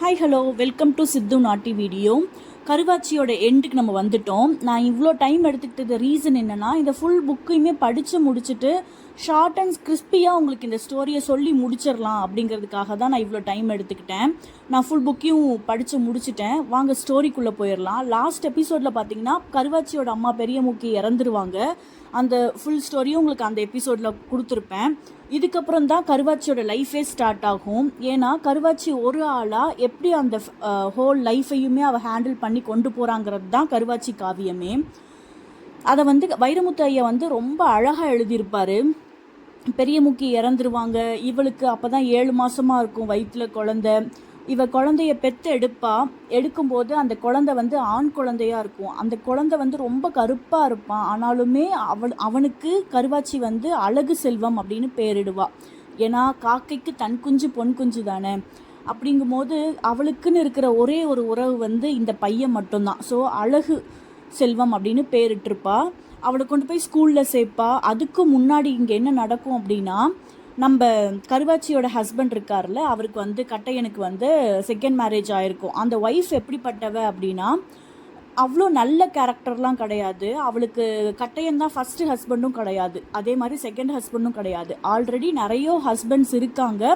Hi hello welcome to சித்து நாட்டி video. கருவாச்சியோட எண்டுக்கு நம்ம வந்துட்டோம். நான் இவ்வளோ டைம் எடுத்துக்கிட்டது ரீசன் என்னென்னா, இந்த ஃபுல் புக்கையுமே படித்து முடிச்சுட்டு ஷார்ட் அண்ட் கிறிஸ்பியாக உங்களுக்கு இந்த ஸ்டோரியை சொல்லி முடிச்சிடலாம் அப்படிங்கிறதுக்காக தான் நான் இவ்வளோ டைம் எடுத்துக்கிட்டேன். நான் ஃபுல் புக்கையும் படித்து முடிச்சுட்டேன். வாங்க ஸ்டோரிக்குள்ளே போயிடலாம். லாஸ்ட் எபிசோடில் பார்த்தீங்கன்னா கருவாச்சியோட அம்மா பெரிய மூக்கி இறந்துருவாங்க. அந்த ஃபுல் ஸ்டோரியும் உங்களுக்கு அந்த எபிசோடில் கொடுத்துருப்பேன். இதுக்கப்புறம் தான் கருவாச்சியோட லைஃபே ஸ்டார்ட் ஆகும். ஏன்னா கருவாச்சி ஒரு ஆளாக எப்படி அந்த ஹோல் லைஃபையுமே அவள் ஹேண்டில் பண்ணி கொண்டு போகிறாங்கிறது தான் கருவாச்சி காவியமே. அதை வைரமுத்து ஐயா ரொம்ப அழகாக எழுதியிருப்பார். பெரிய முக்கி இறந்துருவாங்க. இவளுக்கு அப்போ தான் 7 மாதமாக இருக்கும், வயிற்றில் குழந்தை. இவ குழந்தைய பெற்று எடுக்கும்போது அந்த குழந்தை ஆண் குழந்தையா இருக்கும். அந்த குழந்தை ரொம்ப கருப்பாக இருப்பான். ஆனாலுமே அவனுக்கு கருவாச்சி அழகு செல்வம் அப்படின்னு பேரிடுவா. ஏன்னா காக்கைக்கு தன் குஞ்சு பொன் குஞ்சு தானே. அப்படிங்கும்போது அவளுக்குன்னு இருக்கிற ஒரே ஒரு உறவு இந்த பையன் மட்டும்தான். ஸோ அழகு செல்வம் அப்படின்னு பேரிட்டிருப்பா. அவளை கொண்டு போய் ஸ்கூலில் சேர்ப்பா. அதுக்கு முன்னாடி இங்கே என்ன நடக்கும் அப்படின்னா, நம்ம கருவாச்சியோட ஹஸ்பண்ட் இருக்கார்ல, அவருக்கு கட்டையனுக்கு செகண்ட் மேரேஜ் ஆகிருக்கும். அந்த ஒய்ஃப் எப்படிப்பட்டவ அப்படின்னா, அவ்வளோ நல்ல கேரக்டர்லாம் கிடையாது. அவளுக்கு கட்டையன் தான் ஃபஸ்ட்டு ஹஸ்பண்டும் கிடையாது, அதே மாதிரி செகண்ட் ஹஸ்பண்டும் கிடையாது. ஆல்ரெடி நிறைய ஹஸ்பண்ட்ஸ் இருக்காங்க.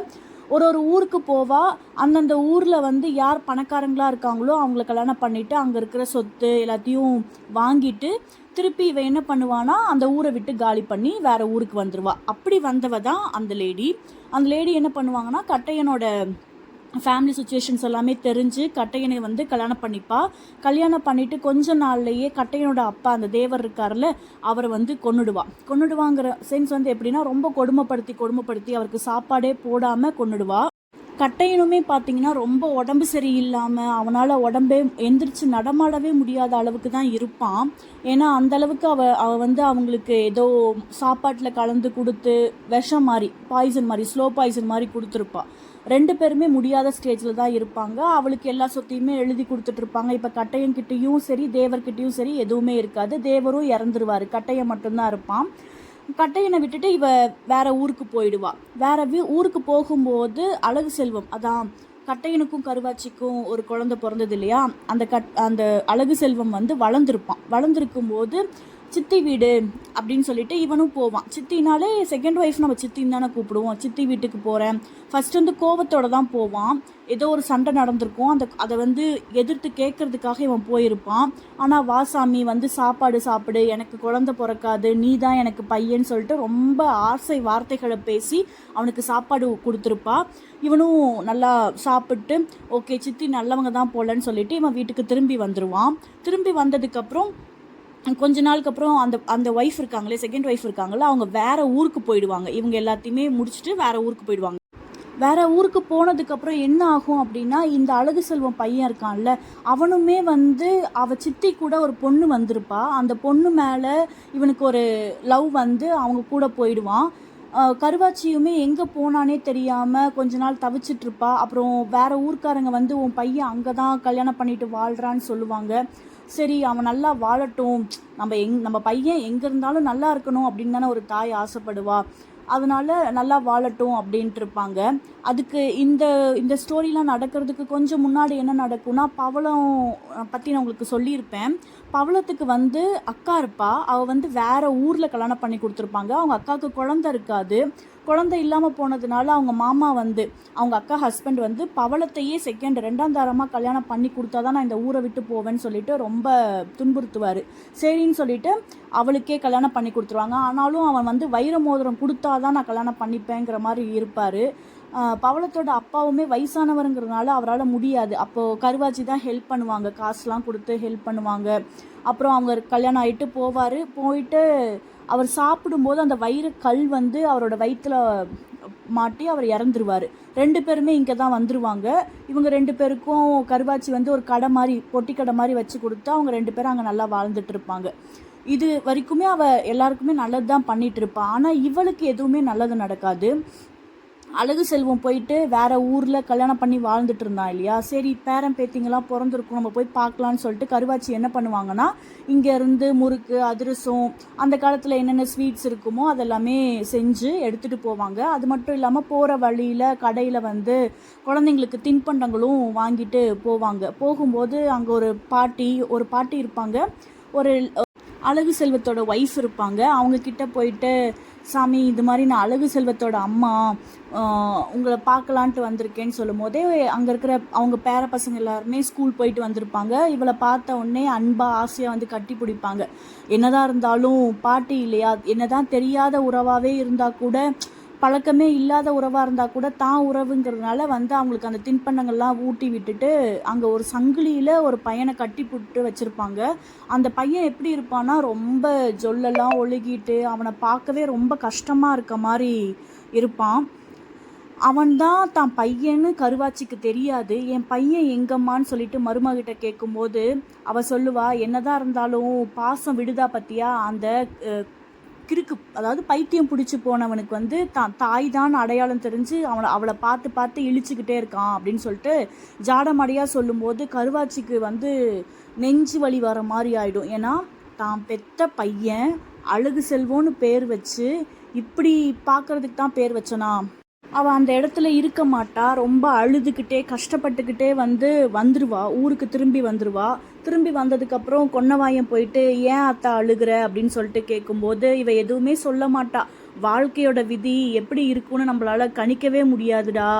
ஒரு ஊருக்கு போவா. அந்தந்த ஊரில் யார் பணக்காரங்களாக இருக்காங்களோ அவங்கள கல்யாணம் பண்ணிவிட்டு அங்கே இருக்கிற சொத்து எல்லாத்தையும் வாங்கிட்டு திருப்பி இவ என்ன பண்ணுவானா, அந்த ஊரை விட்டு காலி பண்ணி வேறு ஊருக்கு வந்துடுவா. அப்படி வந்தவ தான் அந்த லேடி. அந்த லேடி என்ன பண்ணுவாங்கன்னா, கட்டையனோட ஃபேமிலி சுச்சுவேஷன்ஸ் எல்லாமே தெரிஞ்சு கட்டையனை கல்யாணம் பண்ணிப்பா. கல்யாணம் பண்ணிவிட்டு கொஞ்ச நாள்லையே கட்டையனோட அப்பா அந்த தேவர் இருக்கார்ல, அவரை கொன்னுடுவாங்கிற சென்ஸ் எப்படின்னா, ரொம்ப கொடுமைப்படுத்தி அவருக்கு சாப்பாடே போடாமல் கொன்னுடுவா. கட்டையனுமே பார்த்தீங்கன்னா ரொம்ப உடம்பு சரியில்லாமல் அவனால் உடம்பே எந்திரிச்சு நடமாடவே முடியாத அளவுக்கு தான் இருப்பான். ஏன்னா அந்தளவுக்கு அவள் அவங்களுக்கு ஏதோ சாப்பாட்டில் கலந்து கொடுத்து விஷம் மாதிரி, பாய்சன் மாதிரி, ஸ்லோ பாய்சன் மாதிரி கொடுத்துருப்பாள். 2 பேருமே முடியாத ஸ்டேஜில் தான் இருப்பாங்க. அவளுக்கு எல்லா சொத்தையுமே எழுதி கொடுத்துட்ருப்பாங்க. இப்போ கட்டையன்கிட்டையும் சரி தேவர்கிட்டையும் சரி எதுவுமே இருக்காது. தேவரும் இறந்துருவார், கட்டையன் மட்டும்தான் இருப்பான். கட்டையனை விட்டுட்டு இவ வேற ஊருக்கு போயிடுவா. வேற ஊருக்கு போகும்போது அழகு செல்வம், அதான் கட்டையனுக்கும் கருவாச்சிக்கும் ஒரு குழந்தை பிறந்தது இல்லையா, அந்த அழகு செல்வம் வளர்ந்துருக்கும் போது சித்தி வீடு அப்படின்னு சொல்லிட்டு இவனும் போவான். சித்தினாலே செகண்ட் ஒய்ஃப் நம்ம சித்தின்னு தானே கூப்பிடுவோம். சித்தி வீட்டுக்கு போகிறேன். ஃபஸ்ட்டு கோவத்தோடு தான் போவான். ஏதோ ஒரு சண்டை நடந்திருக்கும். அதை எதிர்த்து கேட்கறதுக்காக இவன் போயிருப்பான். ஆனால் வாசாமி சாப்பாடு சாப்பிடு, எனக்கு குழந்தை பிறக்காது, நீ தான் எனக்கு பையன்னு சொல்லிட்டு ரொம்ப ஆசை வார்த்தைகளை பேசி அவனுக்கு சாப்பாடு கொடுத்துருப்பா. இவனும் நல்லா சாப்பிட்டு ஓகே சித்தி நல்லவங்க தான் போலன்னு சொல்லிட்டு இவன் வீட்டுக்கு திரும்பி வந்துடுவான். திரும்பி வந்ததுக்கப்புறம் கொஞ்ச நாளுக்கு அப்புறம் அந்த ஒய்ஃப் இருக்காங்களே, செகண்ட் ஒய்ஃப் இருக்காங்களே, அவங்க வேறு ஊருக்கு போயிடுவாங்க. இவங்க எல்லாத்தையுமே முடிச்சுட்டு வேறு ஊருக்கு போயிடுவாங்க. வேறு ஊருக்கு போனதுக்கப்புறம் என்ன ஆகும் அப்படின்னா, இந்த அழகு செல்வம் பையன் இருக்கான்ல, அவனுமே அவள் சித்தி கூட ஒரு பொண்ணு வந்திருப்பா. அந்த பொண்ணு மேலே இவனுக்கு ஒரு லவ் அவங்க கூட போயிடுவான். கருவாச்சியுமே எங்கே போனானே தெரியாமல் கொஞ்ச நாள் தவிச்சிட்ருப்பா. அப்புறம் வேறு ஊர்க்காரங்க உன் பையன் அங்கே தான் கல்யாணம் பண்ணிட்டு வாழ்கிறான்னு சொல்லுவாங்க. சரி அவன் நல்லா வாழட்டும், நம்ம பையன் எங்கே இருந்தாலும் நல்லா இருக்கணும் அப்படின்னு தானே ஒரு தாய் ஆசைப்படுவா. அதனால நல்லா வாழட்டும் அப்படின்ட்டு இருப்பாங்க. அதுக்கு இந்த ஸ்டோரிலாம் நடக்கிறதுக்கு கொஞ்சம் முன்னாடி என்ன நடக்கும்னா, பவளம் பற்றி நான் உங்களுக்கு சொல்லியிருப்பேன். பவளத்துக்கு அக்கா இருப்பா. அவள் வேறு ஊரில் கல்யாணம் பண்ணி கொடுத்துருப்பாங்க. அவங்க அக்காவுக்கு குழந்தை இருக்காது. குழந்தை இல்லாமல் போனதுனால அவங்க மாமா அவங்க அக்கா ஹஸ்பண்ட் பவளத்தையே ரெண்டாம் தாரமாக கல்யாணம் பண்ணி கொடுத்தா தான் நான் இந்த ஊரை விட்டு போவேன்னு சொல்லிட்டு ரொம்ப துன்புறுத்துவார். சரின்னு சொல்லிட்டு அவளுக்கே கல்யாணம் பண்ணி கொடுத்துருவாங்க. ஆனாலும் அவன் வைர மோதிரம் கொடுத்தா தான் நான் கல்யாணம் பண்ணிப்பேங்கிற மாதிரி இருப்பார். பவளத்தோட அப்பாவுமே வயசானவருங்கிறதுனால அவரால் முடியாது. அப்போது கருவாச்சி தான் ஹெல்ப் பண்ணுவாங்க, காசுலாம் கொடுத்து ஹெல்ப் பண்ணுவாங்க. அப்புறம் அவங்க கல்யாணம் ஆகிட்டு போயிட்டு அவர் சாப்பிடும்போது அந்த வைரக்கல் அவரோட வயிற்றில் மாட்டி அவர் இறந்துருவார். 2 பேருமே இங்கே தான் வந்துடுவாங்க. இவங்க 2 பேருக்கும் கருவாச்சி ஒரு கடை மாதிரி, பொட்டி கடை மாதிரி வச்சு கொடுத்து அவங்க 2 பேரும் அங்கே நல்லா வாழ்ந்துட்டு இருப்பாங்க. இது வரைக்குமே அவள் எல்லாருக்குமே நல்லது தான் பண்ணிகிட்டு இருப்பாள். ஆனால் இவளுக்கு எதுவுமே நல்லது நடக்காது. அழகு செல்வம் போயிட்டு வேற ஊரில் கல்யாணம் பண்ணி வாழ்ந்துட்டு இருந்தான் இல்லையா. சரி பேரன் பேத்திங்கெல்லாம் பிறந்திருக்கும், நம்ம போய் பார்க்கலான்னு சொல்லிட்டு கருவாச்சி என்ன பண்ணுவாங்கன்னா, இங்கேருந்து முறுக்கு அதிரசம் அந்த காலத்தில் என்னென்ன ஸ்வீட்ஸ் இருக்குமோ அதெல்லாமே செஞ்சு எடுத்துகிட்டு போவாங்க. அது மட்டும் இல்லாமல் போகிற வழியில் கடையில் வந்து குழந்தைங்களுக்கு தின்பண்டங்களும் வாங்கிட்டு போவாங்க. போகும்போது அங்கே ஒரு பாட்டி இருப்பாங்க. ஒரு அழகு செல்வத்தோட ஒய்ஃப் இருப்பாங்க. அவங்கக்கிட்ட போயிட்டு, சாமி இது மாதிரி நான் அழகு செல்வத்தோட அம்மா, உங்களை பார்க்கலான்ட்டு வந்திருக்கேன்னு சொல்லும் போதே அங்கே இருக்கிற அவங்க பேர பசங்க எல்லாருமே ஸ்கூல் போயிட்டு வந்திருப்பாங்க. இவளை பார்த்த உடனே அன்பாக ஆசையாக வந்து கட்டி பிடிப்பாங்க. என்னதான் இருந்தாலும் பாட்டி இல்லையா, என்னதான் தெரியாத உறவாகவே இருந்தால் கூட, பழக்கமே இல்லாத உறவாக இருந்தால் கூட தான் உறவுங்கிறதுனால வந்து அவங்களுக்கு அந்த தின்பண்டங்கள்லாம் ஊட்டி விட்டுட்டு அங்கே ஒரு சங்கிலியில் ஒரு பையனை கட்டி போட்டு வச்சுருப்பாங்க. அந்த பையன் எப்படி இருப்பான்னா, ரொம்ப ஜொல்லெல்லாம் ஒழுகிட்டு அவனை பார்க்கவே ரொம்ப கஷ்டமாக இருக்க மாதிரி இருப்பான். அவன்தான் தான் பையன்னு கருவாச்சிக்கு தெரியாது. என் பையன் எங்கம்மான்னு சொல்லிட்டு மருமகிட்ட கேட்கும்போது அவள் சொல்லுவா, என்னதான் இருந்தாலும் பாசம் விடுதா பற்றியா, அந்த கிறுக்கு அதாவது பைத்தியம் பிடிச்சி போனவனுக்கு வந்து தாய் தான் அடையாளம் தெரிஞ்சு அவளை பார்த்து பார்த்து இழிச்சுக்கிட்டே இருக்கான் அப்படின்னு சொல்லிட்டு ஜாடமடையாக சொல்லும்போது கருவாச்சிக்கு வந்து நெஞ்சு வலி வர மாதிரி ஆகிடும். ஏன்னா தான் பெத்த பையன் அழகு செல்வம்னு பேர் வச்சு இப்படி பார்க்கறதுக்கு தான் பேர் வச்சனா. அவள் அந்த இடத்துல இருக்க மாட்டா. ரொம்ப அழுதுகிட்டே கஷ்டப்பட்டுக்கிட்டே வந்துடுவா, ஊருக்கு திரும்பி வந்துடுவா. திரும்பி வந்ததுக்கப்புறம் கொன்னவாயம் போயிட்டு, ஏன் அத்தா அழுகிற அப்படின்னு சொல்லிட்டு கேட்கும்போது இவ எதுவுமே சொல்ல மாட்டா. வாழ்க்கையோட விதி எப்படி இருக்குன்னு நம்மளால கணிக்கவே முடியாதுடா.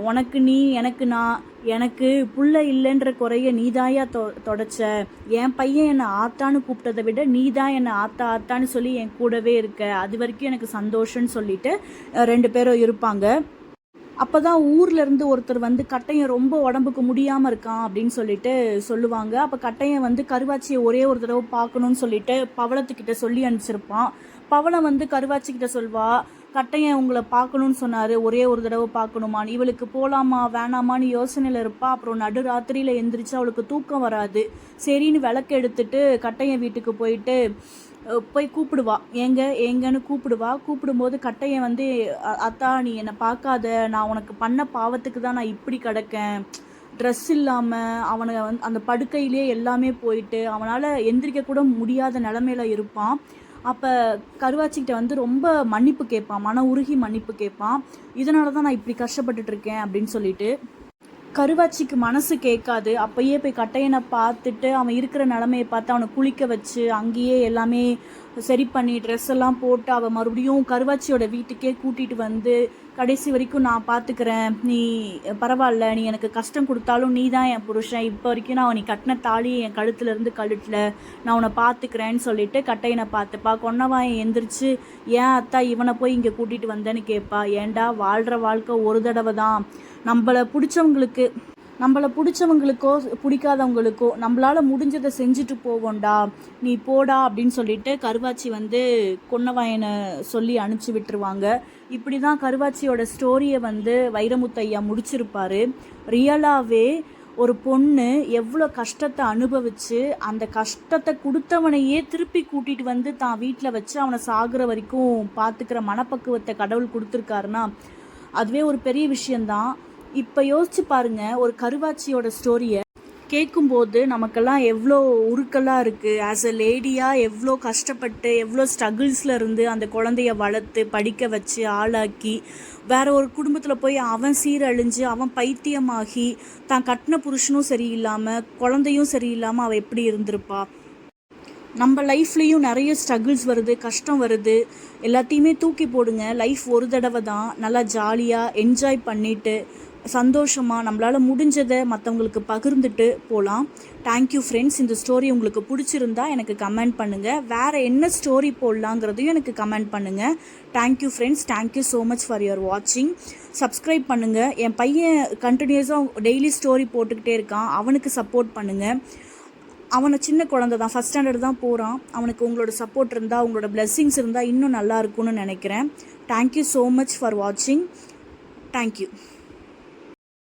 உனக்கு நீ, எனக்கு நான், எனக்கு புள்ள இல்லைன்ற குறைய நீதாயா தொடச்ச. என் பையன் என்னை ஆத்தான்னு கூப்பிட்டதை விட நீ தான் என்னை ஆத்தான்னு சொல்லி என் கூடவே இருக்க, அது வரைக்கும் எனக்கு சந்தோஷம்னு சொல்லிட்டு 2 பேரும் இருப்பாங்க. அப்போ தான் ஊர்லேருந்து ஒருத்தர் வந்து கட்டையன் ரொம்ப உடம்புக்கு முடியாமல் இருக்கான் அப்படின்னு சொல்லிட்டு சொல்லுவாங்க. அப்போ கட்டையன் வந்து கருவாச்சியை ஒரே ஒரு தடவை பார்க்கணுன்னு சொல்லிட்டு பவளத்துக்கிட்ட சொல்லி அனுப்பிச்சிருப்பான். பவளம் வந்து கருவாச்சிக்கிட்ட சொல்வா, கட்டையன் உங்களை பார்க்கணுன்னு சொன்னார், ஒரே ஒரு தடவை பார்க்கணுமான்னு. இவளுக்கு போகலாமா வேணாமான்னு யோசனையில் இருப்பா. அப்புறம் நடு ராத்திரியில் எந்திரிச்சு அவளுக்கு தூக்கம் வராது. சரின்னு விளக்கு எடுத்துட்டு கட்டையன் வீட்டுக்கு போய் கூப்பிடுவா, ஏங்கன்னு கூப்பிடுவா. கூப்பிடும்போது கட்டையன் வந்து, அத்தா நீ என்னை பார்க்காத, நான் உனக்கு பண்ண பாவத்துக்கு தான் நான் இப்படி கிடக்கேன். ட்ரெஸ் இல்லாமல் அவனை அந்த படுக்கையிலே எல்லாமே போயிட்டு அவனால் எந்திரிக்க கூட முடியாத நிலமையில இருப்பான். அப்போ கருவாச்சிக்கிட்ட வந்து ரொம்ப மன்னிப்பு கேட்பான், மன உருகி மன்னிப்பு கேட்பான். இதனால தான் நான் இப்படி கஷ்டப்பட்டுட்டு இருக்கேன் அப்படின்னு சொல்லிட்டு. கருவாச்சிக்கு மனசு கேட்காது. அப்பயே போய் கட்டையனை பார்த்துட்டு அவன் இருக்கிற நிலமையை பார்த்து அவனை குளிக்க வச்சு அங்கேயே எல்லாமே சரி பண்ணி ட்ரெஸ் எல்லாம் போட்டு அவள் மறுபடியும் கருவாச்சியோட வீட்டுக்கே கூட்டிகிட்டு வந்து, கடைசி வரைக்கும் நான் பார்த்துக்கிறேன், நீ பரவாயில்ல, நீ எனக்கு கஷ்டம் கொடுத்தாலும் நீ தான் என் புருஷன், இப்போ வரைக்கும் நான் நீ கட்டின தாலி என் கழுத்துலேருந்து கழுட்டில், நான் உன்னை பார்த்துக்கிறேன்னு சொல்லிட்டு கட்டையனை பார்த்துப்பா. கொன்னவாயன் எந்திரிச்சு, ஏன் அத்தா இவனை போய் இங்கே கூட்டிகிட்டு வந்தேன்னு கேட்பா. ஏண்டா, வாழ்கிற வாழ்க்கை ஒரு தடவை தான். நம்மளை பிடிச்சவங்களுக்கோ பிடிக்காதவங்களுக்கோ நம்மளால் முடிஞ்சதை செஞ்சுட்டு போவோண்டா, நீ போடா அப்படின்னு சொல்லிட்டு கருவாச்சி வந்து கொன்னவாயனை சொல்லி அனுப்பிச்சி விட்டுருவாங்க. இப்படி தான் கருவாச்சியோட ஸ்டோரியை வந்து வைரமுத்தையா முடிச்சிருப்பார். ரியலாகவே ஒரு பொண்ணு எவ்வளோ கஷ்டத்தை அனுபவித்து அந்த கஷ்டத்தை கொடுத்தவனையே திருப்பி கூட்டிகிட்டு வந்து தான் வீட்டில் வச்சு அவனை சாகுற வரைக்கும் பார்த்துக்கிற மனப்பக்குவத்தை கடவுள் கொடுத்துருக்காருன்னா அதுவே ஒரு பெரிய விஷயந்தான். இப்போ யோசிச்சு பாருங்க, ஒரு கருவாச்சியோட ஸ்டோரியை கேட்கும்போது நமக்கெல்லாம் எவ்வளோ உருக்கெல்லாம் இருக்குது. ஆஸ் அ லேடியாக எவ்வளோ கஷ்டப்பட்டு எவ்வளோ ஸ்ட்ரகிள்ஸில் இருந்து அந்த குழந்தைய வளர்த்து படிக்க வச்சு ஆளாக்கி வேற ஒரு குடும்பத்தில் போய் அவன் சீரழிஞ்சு அவன் பைத்தியமாகி தான் கட்டின புருஷனும் சரியில்லாமல் குழந்தையும் சரியில்லாமல் அவள் எப்படி இருந்திருப்பா. நம்ம லைஃப்லேயும் நிறைய ஸ்ட்ரகிள்ஸ் வருது, கஷ்டம் வருது. எல்லாத்தையுமே தூக்கி போடுங்க. லைஃப் ஒரு தடவை தான். நல்லா ஜாலியாக என்ஜாய் பண்ணிவிட்டு சந்தோஷமாக நம்மளால் முடிஞ்சதை மற்றவங்களுக்கு பகிர்ந்துட்டு போகலாம். Thank you friends. இந்த ஸ்டோரி உங்களுக்கு பிடிச்சிருந்தா எனக்கு கமெண்ட் பண்ணுங்கள். வேறு என்ன ஸ்டோரி போடலாங்கிறதையும் எனக்கு கமெண்ட் பண்ணுங்கள். Thank you friends. Thank you so much for your வாட்சிங். சப்ஸ்கிரைப் பண்ணுங்கள். என் பையன் கண்டினியூஸாக டெய்லி ஸ்டோரி போட்டுக்கிட்டே இருக்கான். அவனுக்கு சப்போர்ட் பண்ணுங்கள். அவனை சின்ன குழந்தை தான், ஃபஸ்ட் ஸ்டாண்டர்ட் தான் போகிறான். அவனுக்கு உங்களோட சப்போர்ட் இருந்தால், உங்களோட பிளெஸ்ஸிங்ஸ் இருந்தால் இன்னும் நல்லா இருக்கும்னு நினைக்கிறேன். தேங்க்யூ ஸோ மச் ஃபார் வாட்சிங். தேங்க்யூ.